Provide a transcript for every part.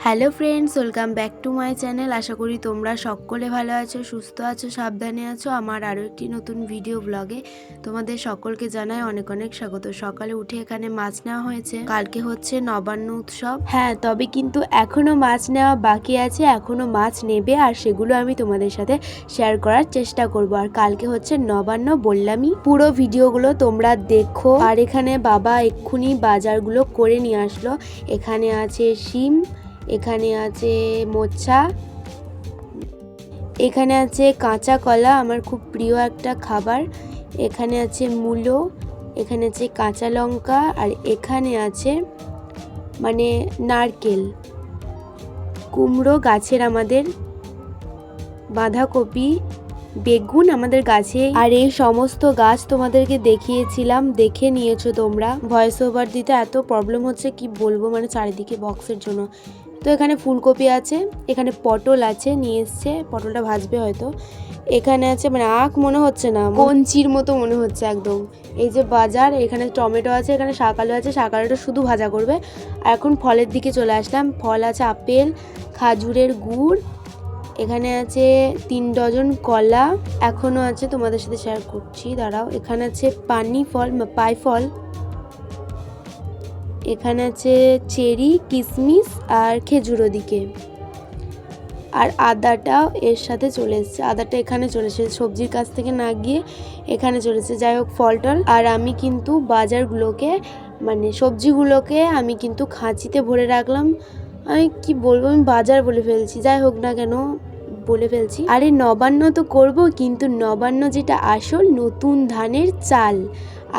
Hello friends, welcome back to my channel. আশা করি তোমরা সকলে ভালো আছো, সুস্থ আছো, সাবধানে আছো। আমার আরও একটি নতুন ভিডিও ব্লগে তোমাদের সকলকে জানাই অনেক অনেক স্বাগত। সকালে উঠে এখানে মাছ নেওয়া হয়েছে, কালকে হচ্ছে নবান্ন উৎসব। হ্যাঁ, তবে কিন্তু এখনও মাছ নেওয়া বাকি আছে, এখনও মাছ নেবে, আর সেগুলো আমি তোমাদের সাথে শেয়ার করার চেষ্টা করব। আর কালকে হচ্ছে নবান্ন, বললামই। পুরো ভিডিওগুলো তোমরা দেখো। আর এখানে বাবা এক্ষুনি বাজারগুলো করে নিয়ে আসলো। এখানে আছে শিম, এখানে আছে মোচা, এখানে আছে কাঁচা কলা, আমার খুব প্রিয় একটা খাবার। এখানে আছে মূলো, এখানে আছে কাঁচা লঙ্কা, আর এখানে আছে মানে নারকেল, কুমড়ো গাছের আমাদের, বাঁধাকপি, বেগুন আমাদের গাছে। আর এই সমস্ত গাছ তোমাদেরকে দেখিয়েছিলাম, দেখে নিয়েছো তোমরা। ভয়েস ওভার দিতে এত প্রবলেম হচ্ছে কি বলবো, মানে চারিদিকে বক্সের জন্য। তো এখানে ফুলকপি আছে, এখানে পটল আছে, নিয়ে এসছে, পটলটা ভাজবে হয়তো। এখানে আছে মানে আখ মনে হচ্ছে না, কঞ্চির মতো মনে হচ্ছে একদম। এই যে বাজার, এখানে টমেটো আছে, এখানে শাক আলু আছে, শাক আলুটা শুধু ভাজা করবে। আর এখন ফলের দিকে চলে আসলাম। ফল আছে আপেল, খাজুরের গুড়, এখানে আছে 3 ডজন কলা, এখনও আছে, তোমাদের সাথে শেয়ার করছি, দাঁড়াও। এখানে আছে পানি ফল, পাই ফল, এখানে আছে চেরি, কিশমিশ আর খেজুর ওদিকে। আর আদাটাও এর সাথে চলে এসেছে, আদাটা এখানে চলে এসেছে, সবজির কাছ থেকে না গিয়ে এখানে চলেছে। যাই হোক, ফল টল। আর আমি কিন্তু বাজারগুলোকে মানে সবজিগুলোকে আমি কিন্তু খাঁচিতে ভরে রাখলাম। আমি কি বলবো, আমি বাজার বলে ফেলছি, যাই হোক না কেন বলে ফেলছি। আরে নবান্ন তো করব, কিন্তু নবান্ন যেটা আসল নতুন ধানের চাল,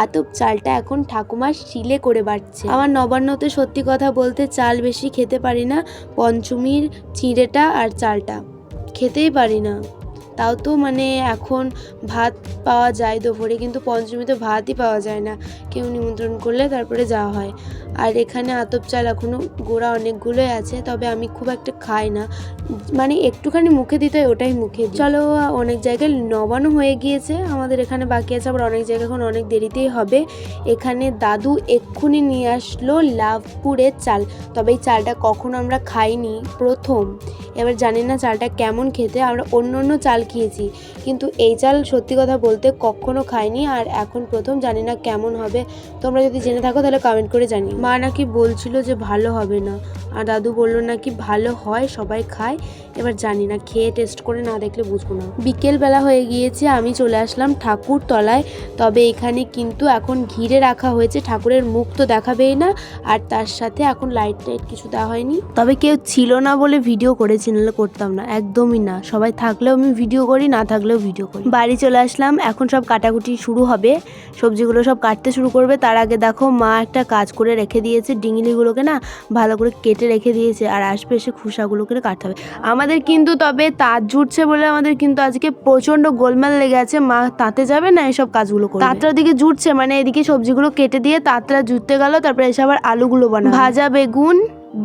আতপ চালটা এখন ঠাকুমা শিলে করে বাটছে। আমার নবান্নতে সত্যি কথা বলতে চাল বেশি খেতে পারি না, পঞ্চমীর চিঁড়েটা আর চালটা খেতেই পারি না। তাও তো মানে এখন ভাত পাওয়া যায় দুপুরে, কিন্তু পঞ্চমীতে ভাতই পাওয়া যায় না, কেউ নিমন্ত্রণ করলে তারপরে যাওয়া হয়। আর এখানে আতপ চাল এখনও গোড়া অনেকগুলোই আছে, তবে আমি খুব একটা খাই না, মানে একটুখানি মুখে দিতে হয়, ওটাই মুখে দিই। চলো, অনেক জায়গায় নবান্ন হয়ে গিয়েছে, আমাদের এখানে বাকি আছে, আবার অনেক জায়গায় এখন অনেক দেরিতেই হবে। এখানে দাদু এক্ষুনি নিয়ে আসলো লাভপুরের চাল, তবে এই চালটা কখনো আমরা খাইনি, প্রথম। এবার জানি না চালটা কেমন খেতে, আমরা অন্য অন্য চাল খেয়েছি, কিন্তু এই চাল সত্যি কথা বলতে কখনো খাইনি, আর এখন প্রথম, জানি না কেমন হবে। তোমরা যদি জেনে থাকো তাহলে কমেন্ট করে জানিও। মা নাকি বলছিল যে ভালো হবে না, আর দাদু বললো নাকি ভালো হয়, সবাই খায়। এবার জানি না, খেয়ে টেস্ট করে না দেখলে বুঝবো না। বিকেলবেলা হয়ে গিয়েছে, আমি চলে আসলাম ঠাকুর তলায়। তবে এখানে কিন্তু এখন ঘিরে রাখা হয়েছে, ঠাকুরের মুখ তো দেখাবেই না, আর তার সাথে এখন লাইট টাইট কিছু দেওয়া হয়নি। তবে কেউ ছিল না বলে ভিডিও করেছি, নাহলে করতাম না, একদমই না। সবাই থাকলেও আমি ভিডিও করি, না থাকলেও ভিডিও করি। বাড়ি চলে আসলাম, এখন সব কাটাকুটি শুরু হবে, সবজিগুলো সব কাটতে শুরু করবে। তার আগে দেখো মা একটা কাজ করে রেখে দিয়েছে, ডিঙিলিগুলোকে না ভালো করে কেটে রেখে দিয়েছে, আর আসবে এসে খোসাগুলোকে কাটতে হবে আমাদের। কিন্তু তবে তাঁত জুটছে বলে আমাদের কিন্তু আজকে প্রচন্ড গোলমাল লেগে আছে, মা তাঁতে যাবে না এসব কাজগুলো করবে। তাঁতটার দিকে জুটছে, মানে এদিকে সবজিগুলো কেটে দিয়ে তাঁতটা জুটতে গেল, তারপরে এসে আবার আলুগুলো বানাবে, ভাজা বেগুন,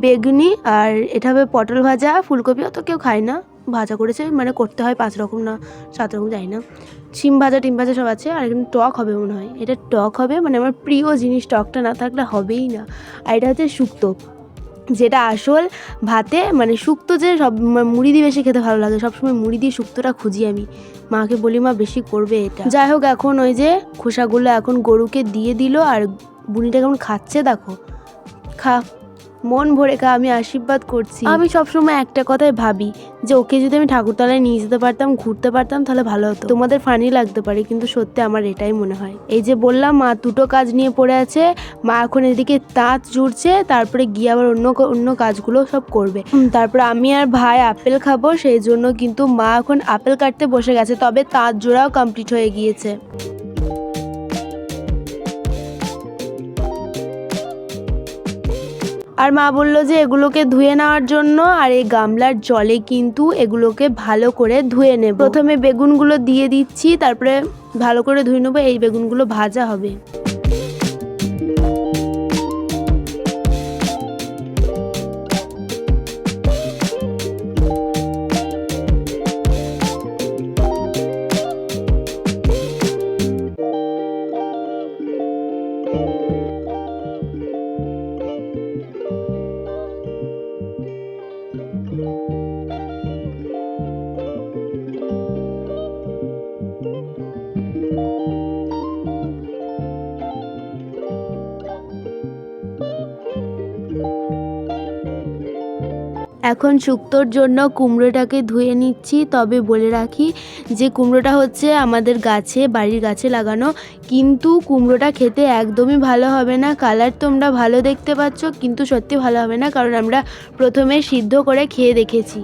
বেগুনি, আর এটা হবে পটল ভাজা। ফুলকপি অত কেউ খায় না, ভাজা করেছে, মানে করতে হয় 5 রকম না 7 রকম, যাই না। শিম ভাজা টিম ভাজা সব আছে, আর এখানে টক হবে মনে হয়, এটা টক হবে, মানে আমার প্রিয় জিনিস, টকটা না থাকলে হবেই না। আর এটা হচ্ছে শুক্তো, যেটা আসল ভাতে, মানে শুক্তো যে সব মুড়ি দিয়ে বেশি খেতে ভালো লাগে, সবসময় মুড়ি দিয়ে শুক্তোটা খুঁজি আমি, মাকে বলি মা বেশি করবে এটা। যাই হোক, এখন ওই যে খোসাগুলো এখন গরুকে দিয়ে দিল, আর বুনিটা কেমন খাচ্ছে দেখো, খা, মন ভরে খা, আমি আশীর্বাদ করছি। আমি সবসময় একটা কথাই ভাবি যে ওকে যদি আমি ঠাকুরতলায় নিয়ে যেতে পারতাম, ঘুরতে পারতাম, তাহলে ভালো হতো। তোমাদের ফানি লাগতে পারে, কিন্তু সত্যি আমার এটাই মনে হয়। এই যে বললাম, মা দুটো কাজ নিয়ে পড়ে আছে, মা এখন এদিকে তাঁত জুড়ছে, তারপরে গিয়ে আবার অন্য কাজগুলো সব করবে। তারপরে আমি আর ভাই আপেল খাবো, সেই জন্য কিন্তু মা এখন আপেল কাটতে বসে গেছে, তবে তাঁত জোড়াও কমপ্লিট হয়ে গিয়েছে। আর মা বললো যে এগুলোকে ধুয়ে নেওয়ার জন্য, আর এই গামলার জলে কিন্তু এগুলোকে ভালো করে ধুয়ে নেব। প্রথমে বেগুনগুলো দিয়ে দিচ্ছি, তারপরে ভালো করে ধুয়ে নেবো, এই বেগুনগুলো ভাজা হবে। এখন শুক্তোর জন্য কুমড়োটাকে ধুয়ে নিচ্ছি। তবে বলে রাখি যে কুমড়োটা হচ্ছে আমাদের গাছে, বাড়ির গাছে লাগানো, কিন্তু কুমড়োটা খেতে একদমই ভালো হবে না। কালার তোমরা ভালো দেখতে পাচ্ছ, কিন্তু সত্যি ভালো হবে না, কারণ আমরা প্রথমে সিদ্ধ করে খেয়ে দেখেছি।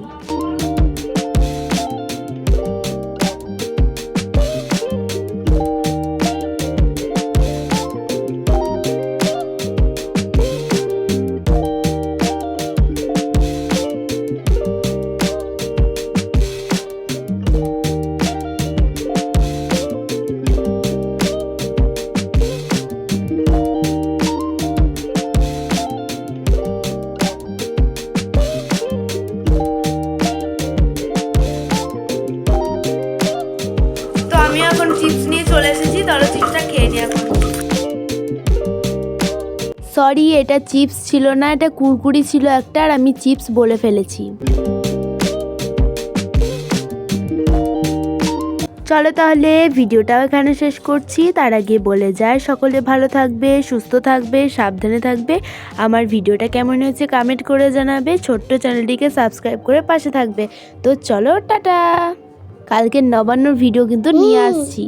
আমি এখন চিপস নিয়ে চলে এসেছি, তাহলে চিপসটা খেয়ে নিই এখন। সরি, এটা চিপস ছিল না, এটা কুরকুরি ছিল একটা, আর আমি চিপস বলে ফেলেছি। চলো তাহলে ভিডিওটাও এখানে শেষ করছি। তার আগে বলে যায় সকলে ভালো থাকবে, সুস্থ থাকবে, সাবধানে থাকবে। আমার ভিডিওটা কেমন হয়েছে কমেন্ট করে জানাবে। ছোট্ট চ্যানেলটিকে সাবস্ক্রাইব করে পাশে থাকবে। তো চলো টাটা, কালকে নবান্নর ভিডিও কিন্তু নিয়ে আসছি।